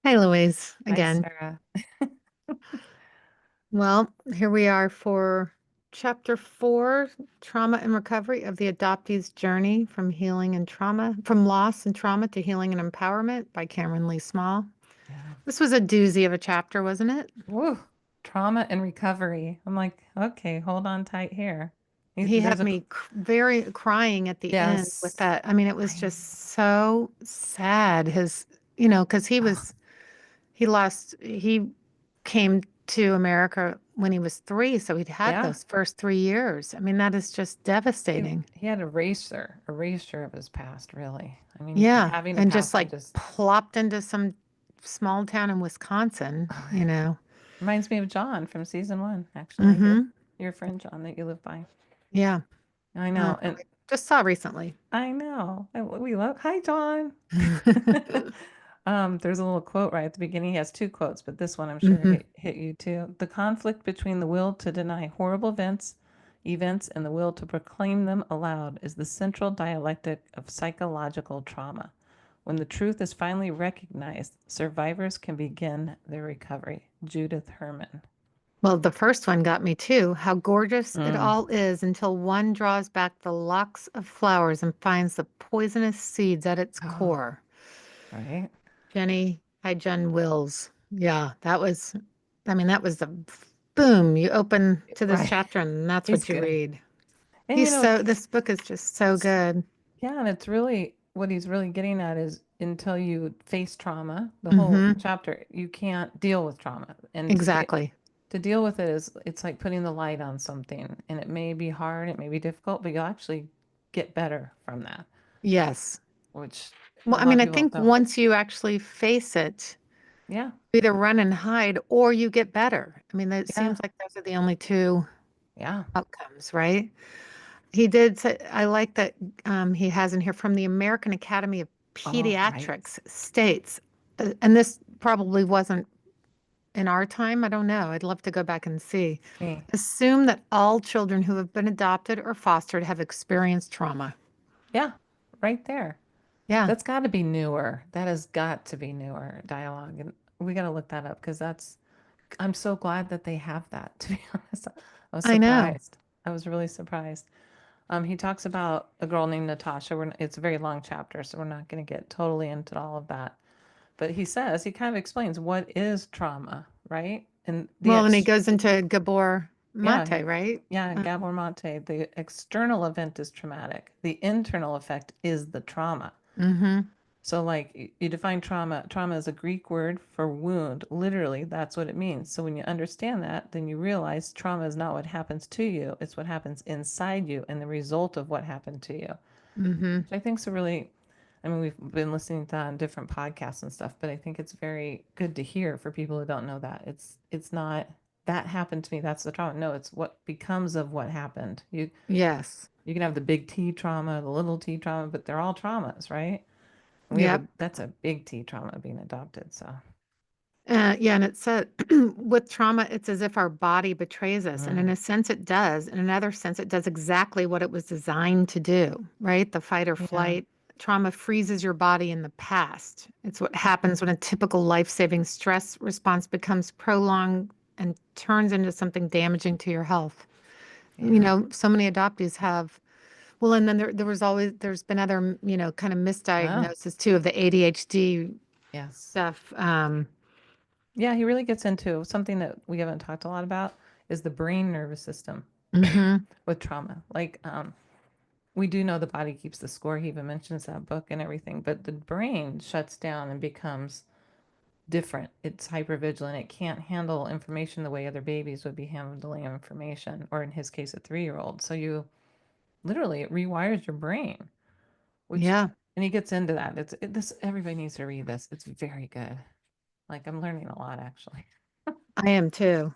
Hi, Louise, Hi, again. Sarah. Well, here we are for chapter 4, Trauma and Recovery of the Adoptee's Journey from Healing and Trauma, from Loss and Trauma to Healing and Empowerment by Cameron Lee Small. Yeah. This was a doozy of a chapter, wasn't it? Woo. Trauma and recovery. I'm like, okay, hold on tight here. He There's had a, me very crying at the end with yes. that. I mean, it was I, just so sad. Because oh, he came to America when he was 3, so he'd had yeah. those first 3 years. I mean, that is just devastating. He had a erasure of his past, really. I mean, Yeah, having a and just past and like just, plopped into some small town in Wisconsin, oh, you know. reminds me of John from season 1, actually. Mm-hmm. Your friend John that you live by. Yeah. I know. Who And I just saw recently. I know. We love, hi, John. There's a little quote right at the beginning. He has two quotes, but this one I'm sure Hmm. hit you too. The conflict between the will to deny horrible events and the will to proclaim them aloud is the central dialectic of psychological trauma. When the truth is finally recognized, survivors can begin their recovery. Judith Herman. Well, the first one got me too. How gorgeous it Mm. all is until one draws back the locks of flowers and finds the poisonous seeds at its Oh, core. right. Jen Wills. Yeah, I mean, that was the boom. You open to this Right. chapter and that's He's what you good. read. And This book is just so it's good. yeah, and it's really what he's really getting at is until you face trauma, the whole Mm-hmm. chapter, you can't deal with trauma. And Exactly. to deal with it is it's like putting the light on something, and it may be hard, it may be difficult, but you'll actually get better from that, Yes. which Well, a I lot mean, of I people think don't. once you actually face it, Yeah, you either run and hide or you get better. I mean, it yeah, seems like those are the only two yeah. outcomes, right? He did say, I like that he has in here from the American Academy of Oh, right. Pediatrics states, and this probably wasn't in our time. I don't know. I'd love to go back and see. Me. Assume that all children who have been adopted or fostered have experienced trauma. Yeah, right there. Yeah, That's got to be newer. That has got to be newer dialogue. And we got to look that up because I'm so glad that they have that, to be honest. I was I know. surprised. I was really surprised. He talks about a girl named Natasha. It's a very long chapter, so we're not going to get totally into all of that. But he kind of explains what is trauma, right? And Well, and he goes into Gabor yeah, Mate, right? yeah, Gabor Mate, the external event is traumatic. The internal effect is the trauma. Mm-hmm. So, like, you define trauma. Trauma is a Greek word for wound. Literally, that's what it means. So, when you understand that, then you realize trauma is not what happens to you, it's what happens inside you and the result of what happened to you. Mm-hmm. Which I think is a really, I mean, we've been listening to on different podcasts and stuff, but I think it's very good to hear for people who don't know that. It's not that happened to me, that's the trauma. No, it's what becomes of what happened. Yes. You can have the big T trauma, the little T trauma, but they're all traumas, right? Yep. That's a big T trauma being adopted. So, Yeah, and it said with trauma, it's as if our body betrays us. And in mm, a sense, it does. In another sense, it does exactly what it was designed to do, right? The fight or yeah, flight. Trauma freezes your body in the past. It's what happens when a typical life-saving stress response becomes prolonged and turns into something damaging to your health. yeah. So many adoptees have, well, and then there's been other, kind of Oh, misdiagnosis too of the ADHD yes. stuff. Yeah, he really gets into something that we haven't talked a lot about is the brain nervous system Mhm. with trauma. Like, we do know the body keeps the score. He even mentions that book and everything, but the brain shuts down and becomes different. It's hypervigilant. It can't handle information the way other babies would be handling information, or in his case, a 3-year old. So you literally it rewires your brain, which Yeah, and he gets into that. This everybody needs to read this. It's very good. Like I'm learning a lot actually. I am too.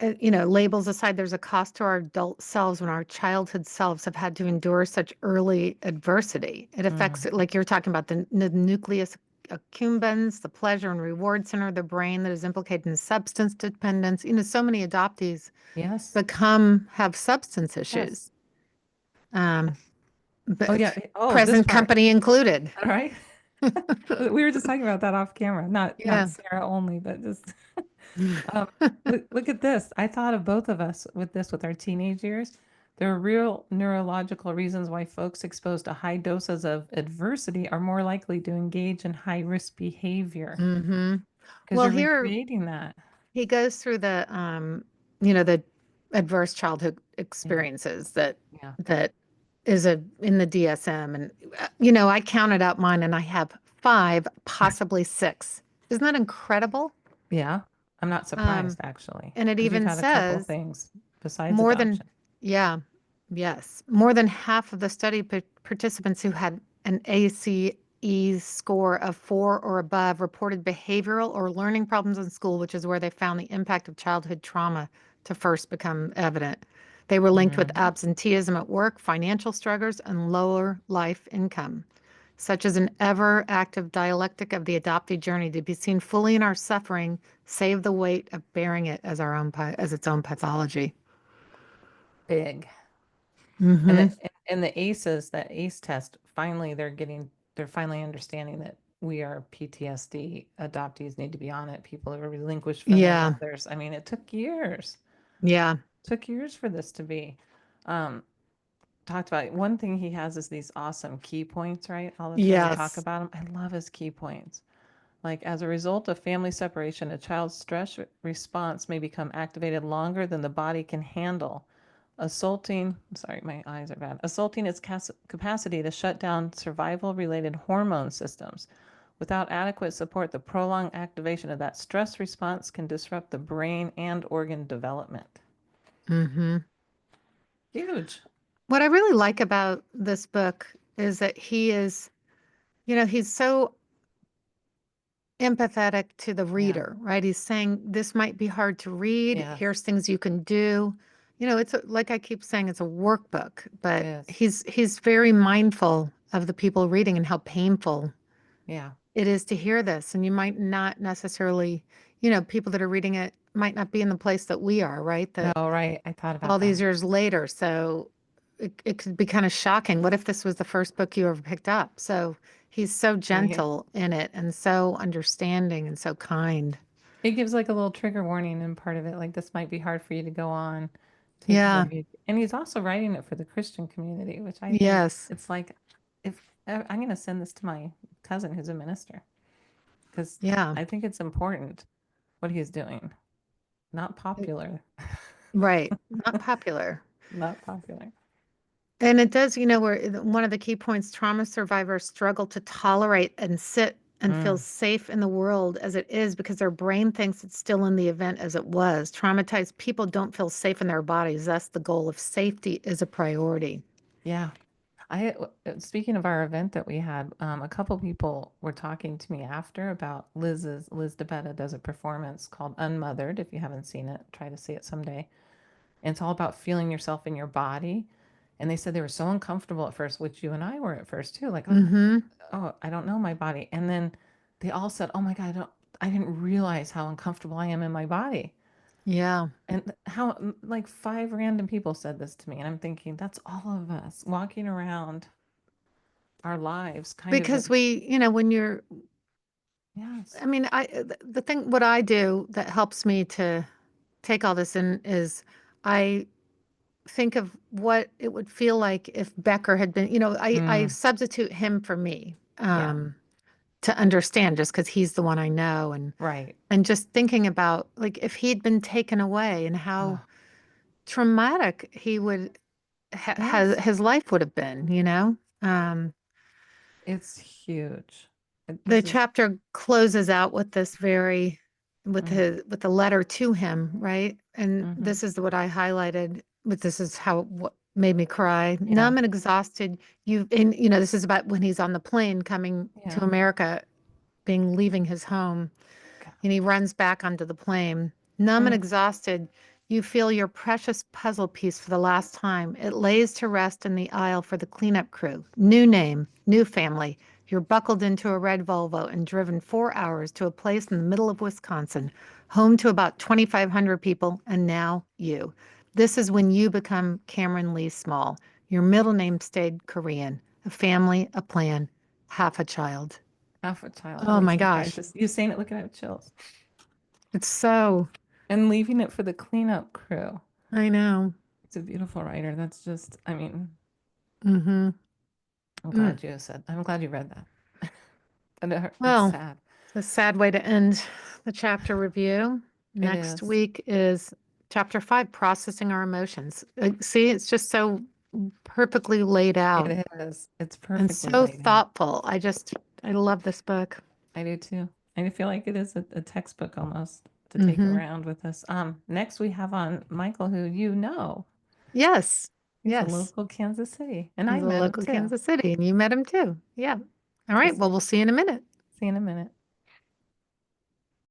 Labels aside, there's a cost to our adult selves when our childhood selves have had to endure such early adversity. It affects, Mm, like you're talking about, the nucleus accumbens, the pleasure and reward center of the brain that is implicated in substance dependence. So many adoptees yes. have substance Yes. issues, um, Oh yeah. but Oh, this present part. company included. All right. We were just talking about that off camera, not Yeah. Sarah only, but just um, look at this. I thought of both of us with this with our teenage years. There are real neurological reasons why folks exposed to high doses of adversity are more likely to engage in high risk behavior Hmm. because Well, you're here recreating that. he goes through the adverse childhood Yeah, experiences that yeah, that is in the DSM, and I counted out mine, and I have five, possibly six. Isn't that incredible? yeah. I'm not Um, surprised actually and it because you've even had a couple says things besides more than, adoption. yeah, yes, more than half of the study participants who had an ACE score of 4 or above reported behavioral or learning problems in school, which is where they found the impact of childhood trauma to first become evident. They were linked with Hmm. absenteeism at work, financial struggles, and lower life income. Such as an ever active dialectic of the adoptee journey to be seen fully in our suffering, save the weight of bearing it as our own as its own pathology. Big. And Mm-hmm. the ACEs, that ACE test, finally they're finally understanding that we are PTSD adoptees need to be on it. People who relinquish friendly Yeah. mothers. I mean, it took years. Yeah. Took years for this to be um, talked about. One thing he has is these awesome key points, right? All the time we talk Yes. about them. I love his key points. Like, as a result of family separation, a child's stress response may become activated longer than the body can handle, assaulting, sorry, my eyes are bad, assaulting its capacity to shut down survival related hormone systems. Without adequate support, the prolonged activation of that stress response can disrupt the brain and organ development. Mm-hmm. Huge. What I really like about this book is that he's so empathetic to the Yeah. reader, right? He's saying this might be hard to read. Yes. Here's things you can do. Like I keep saying, it's a workbook, It but is. he's very mindful of the people reading and how painful Yeah. it is to hear this. And you might not necessarily, people that are reading it might not be in the place that we are, right? No, That right. I thought about all these that. years later. So it could be kind of shocking. What if this was the first book you ever picked up? So he's so Right. gentle in it and so understanding and so kind. It gives like a little trigger warning in part of it, like this might be hard for you to go on. Take a Yeah. break. And he's also writing it for the Christian community, which I think Yes. it's like if I'm going to send this to my cousin who's a minister because Yeah. I think it's important what he's doing. Not popular. Right. Not popular. Not popular. And it does, where one of the key points trauma survivors struggle to tolerate and sit and feel Mm, safe in the world as it is because their brain thinks it's still in the event as it was. Traumatized people don't feel safe in their bodies. Thus, the goal of safety is a priority. yeah. Speaking of our event that we had, a couple people were talking to me after about Liz DeBetta does a performance called Unmothered. If you haven't seen it, try to see it someday. And it's all about feeling yourself in your body. And they said they were so uncomfortable at first, which you and I were at first too. Like, Mm-hmm. oh, I don't know my body. And then they all said, oh my God, I didn't realize how uncomfortable I am in my body. Yeah. And how, like, five random people said this to me. And I'm thinking, that's all of us walking around our lives, kind of Because in, when you're, yes. I mean, the thing, what I do that helps me to take all this in is I think of what it would feel like if Becker had been, I Mm, substitute him for me, yeah, to understand just because he's the one I know, right. and just thinking about like if he'd been taken away and how Oh, traumatic he would yes. his life would have been. It's huge. The This is, chapter closes out with this very mm, with the letter to him, right? And mm-hmm. this is what I highlighted, but this is how what made me cry. Yeah, Numb and exhausted, this is about when he's on the plane coming to yeah. America, leaving his home, God. and he runs back onto the plane. Numb and Mm, exhausted, you feel your precious puzzle piece for the last time. It lays to rest in the aisle for the cleanup crew. New name, new family. You're buckled into a red Volvo and driven 4 hours to a place in the middle of Wisconsin, home to about 2,500 people, and now you. This is when you become Cameron Lee Small. Your middle name stayed Korean. A family, a plan, half a child. Alpha child, Oh my raising gosh. crisis. You saying it, look at I have chills. It's so, And leaving it for the cleanup crew. I know. He's a beautiful writer. That's just, I mean, Mm-hmm. I'm Mm. glad you said, I'm glad you read that. And it's Well, sad. it's a sad way to end the chapter review. It Next is. week is chapter 5, processing our emotions. See, it's just so perfectly laid out It is. It's and perfectly so laid out. thoughtful. I love this book. I do too. I feel like it is a textbook almost to take Mm-hmm. around with us. Next we have on Michael, who you know. Yes. He's a Yes. local Kansas City, and I He's a met him local too. Kansas City, and you met him too. Yeah. All So right. Well, we'll see you in a minute. see you in a minute.